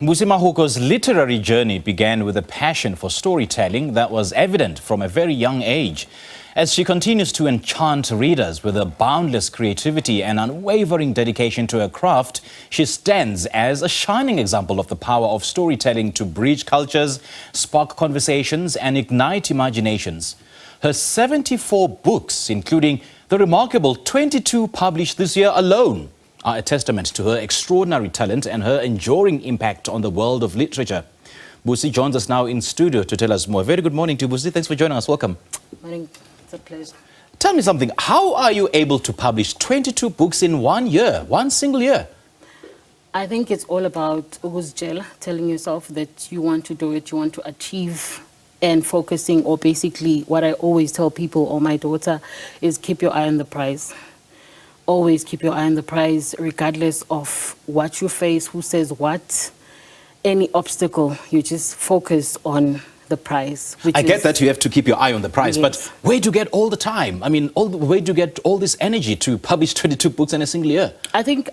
Busi Mahoko's literary journey began with a passion for storytelling that was evident from a very young age. As she continues to enchant readers with her boundless creativity and unwavering dedication to her craft, she stands as a shining example of the power of storytelling to bridge cultures, spark conversations, and ignite imaginations. Her 74 books, including the remarkable 22 published this year alone, are a testament to her extraordinary talent and her enduring impact on the world of literature. Busi joins us now in studio to tell us more. Very good morning to you, Busi. Thanks for joining us. Welcome. Morning. It's a pleasure. Tell me something. How are you able to publish 22 books in 1 year, one single year? I think it's all about telling yourself that you want to do it, you want to achieve, and focusing, or basically what I always tell people or my daughter is keep your eye on the prize. Always keep your eye on the prize, regardless of what you face, who says what, any obstacle, you just focus on the prize. I get that you have to keep your eye on the prize, Yes. but where do you get all the time? I mean, where do you get all this energy to publish 22 books in a single year? I think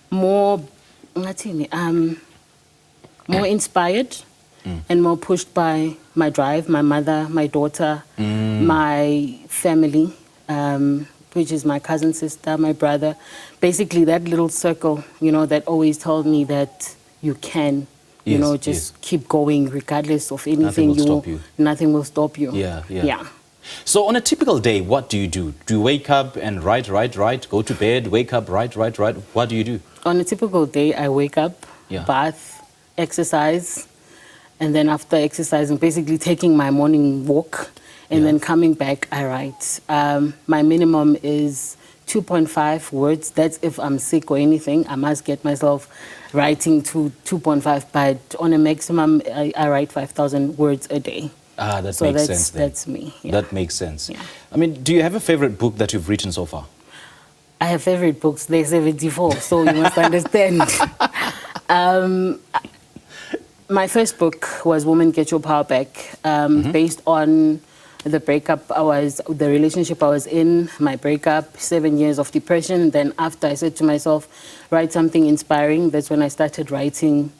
more inspired and more pushed by my drive, my mother, my daughter, my family, which is my cousin, sister, my brother. Basically, that little circle, that always told me that you can, just keep going regardless of anything. Nothing will stop you. Nothing will stop you. Yeah. So on a typical day, what do you do? Do you wake up and write, go to bed, wake up, write? What do you do? On a typical day, I wake up, bath, exercise, and then after exercising, basically taking my morning walk, and then coming back, I write. My minimum is 2.5 words. That's if I'm sick or anything. I must get myself writing to 2.5, but on a maximum, I write 5,000 words a day. That makes sense then. That's me. Yeah. That makes sense. Yeah. I mean, do you have a favorite book that you've written so far? I have favorite books. There's 74, so you must understand. My first book was Woman Get Your Power Back, based on the relationship I was in, my breakup, 7 years of depression. Then after, I said to myself, write something inspiring. That's when I started writing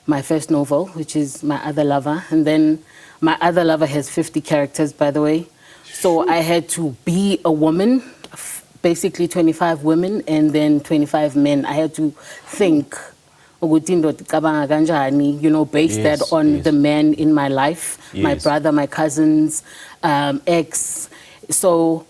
my first novel, which is My Other Lover. And then My Other Lover has 50 characters, by the way. So I had to be a woman, basically 25 women and then 25 men. I had to think, based that on the men in my life, my brother, my cousins, ex. So,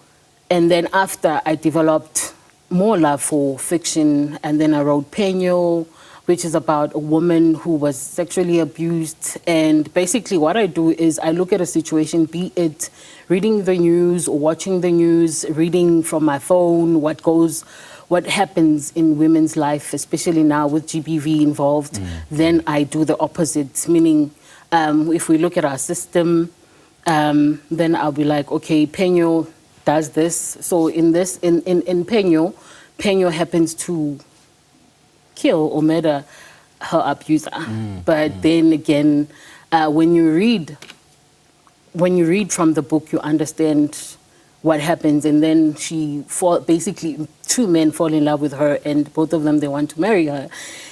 and then after I developed more love for fiction, and then I wrote Peño, which is about a woman who was sexually abused. And basically what I do is I look at a situation, be it reading the news or watching the news, reading from my phone, what happens in women's life, especially now with GBV involved. Then I do the opposite, meaning if we look at our system, then I'll be like, okay, Peño does this. So in Peño, Peño happens to kill or murder her abuser. But then again, when you read from the book, you understand what happens, and then basically two men fall in love with her, and both of them, they want to marry her.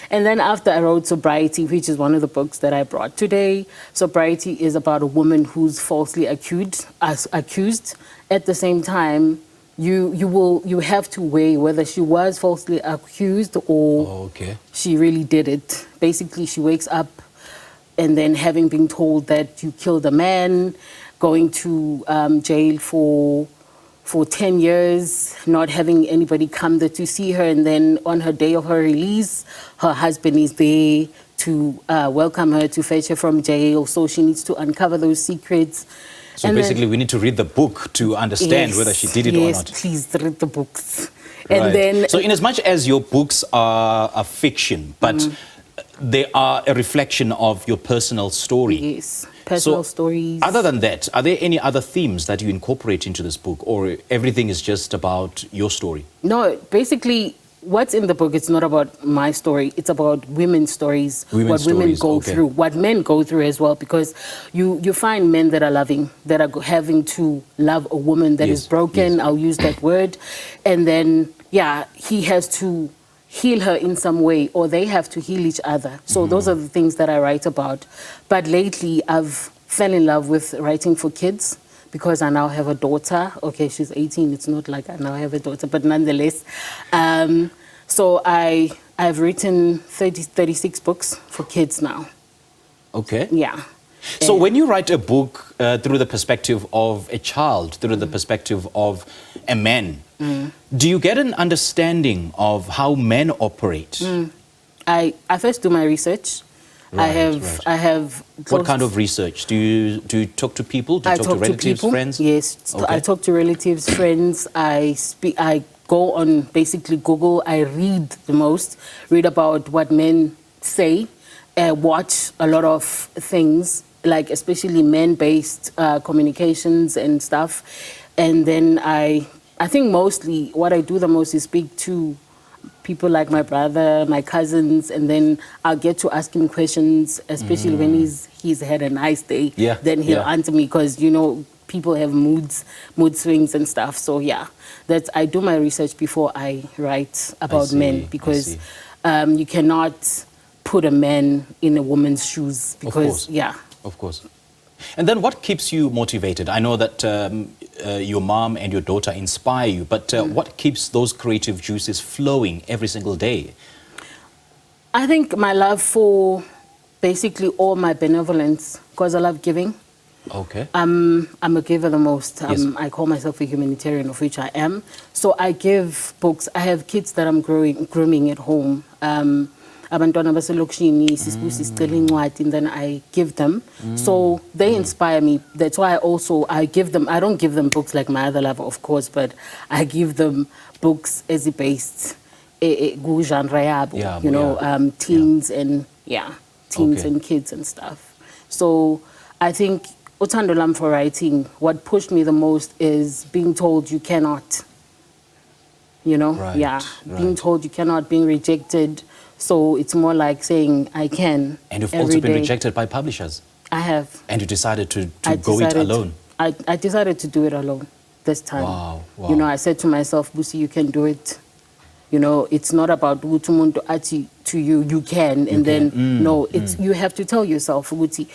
And then after, I wrote Sobriety, which is one of the books that I brought today. Sobriety is about a woman who's falsely accused. At the same time, you have to weigh whether she was falsely accused or she really did it. Basically, she wakes up and then having been told that you killed a man, going to jail for 10 years, not having anybody come there to see her, and then on her day of her release, her husband is there to welcome her, to fetch her from jail, so she needs to uncover those secrets. So basically, we need to read the book to understand whether she did it or not. Yes, please read the books. Right. And then, so in as much as your books are fiction, but they are a reflection of your personal story. Yes, personal stories. Other than that, are there any other themes that you incorporate into this book, or everything is just about your story? No, basically, what's in the book, it's not about my story, it's about women's stories, what women go through, what men go through as well, because you find men that are loving, that are having to love a woman that is broken, I'll use that word, and then, he has to heal her in some way, or they have to heal each other. So those are the things that I write about. But lately, I've fell in love with writing for kids because I now have a daughter. Okay, she's 18. It's not like I now have a daughter, but nonetheless. So I've written 36 books for kids now. Okay. Yeah. So when you write a book through the perspective of a child, through the perspective of a man, do you get an understanding of how men operate? I first do my research. I have. What kind of research? Do you talk to people? Do you talk to relatives, friends? Yes, Okay. I talk to relatives, friends. I go on basically Google. I read the most. Read about what men say. Watch a lot of things, like especially men-based communications and stuff. And then I think mostly what I do the most is speak to people like my brother, my cousins, and then I'll get to ask him questions, especially when he's had a nice day. Yeah. Then he'll answer me because, people have mood swings and stuff. So yeah, I do my research before I write about men, because you cannot put a man in a woman's shoes, because Of course. And then what keeps you motivated? I know that your mom and your daughter inspire you, but what keeps those creative juices flowing every single day? I think my love for basically all my benevolence, because I love giving. Okay. I'm a giver the most. Yes. I call myself a humanitarian, of which I am. So I give books. I have kids that I'm grooming at home. Abantwana baselokishini sisibusa isicela incwadi, and then I give them. So they inspire me. That's why I give them. I don't give them books like my other lover, of course, but I give them books as based genre yabo, teens and teens and kids and stuff. So I think uthando lam for writing, what pushed me the most is being told you cannot. Being told you cannot, being rejected. So it's more like saying I can. And you've also been rejected by publishers. I have. And you decided to go it alone. I decided to do it alone this time. Wow. I said to myself, Busi, you can do it. It's not about utumuntu ati to you. You can, and then you have to tell yourself, Busi,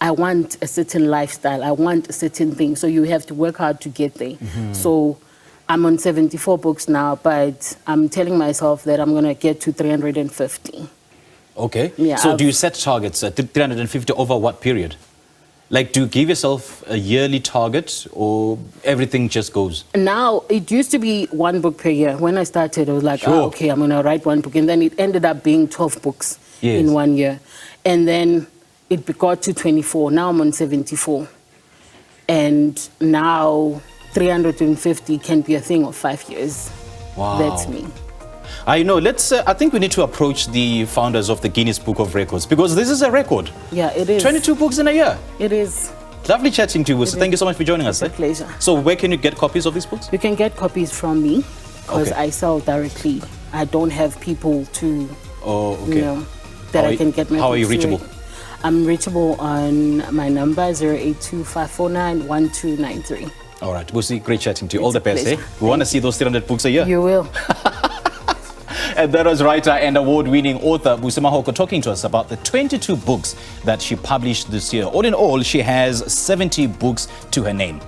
I want a certain lifestyle. I want a certain thing. So you have to work hard to get there. So I'm on 74 books now, but I'm telling myself that I'm going to get to 350. Okay. Yeah, so do you set targets at 350 over what period? Like, do you give yourself a yearly target, or everything just goes? Now, it used to be one book per year. When I started, I was like, okay, I'm going to write one book. And then it ended up being 12 books in 1 year. And then it got to 24. Now I'm on 74. And now 350 can be a thing of 5 years. Wow. That's me. I know. I think we need to approach the founders of the Guinness Book of Records, because this is a record. Yeah, it is. 22 books in a year. It is. Lovely chatting to you. So thank you so much for joining us. It's a pleasure. So where can you get copies of these books? You can get copies from me, because I sell directly. I don't have people to, that I can get my books. How are you reachable? Direct. I'm reachable on my number, 082-549-1293. All right, Busi, great chatting to you. All the best, eh? We want to see those 300 books a year. You will. And that was writer and award-winning author Busi Mahoko talking to us about the 22 books that she published this year. All in all, she has 70 books to her name.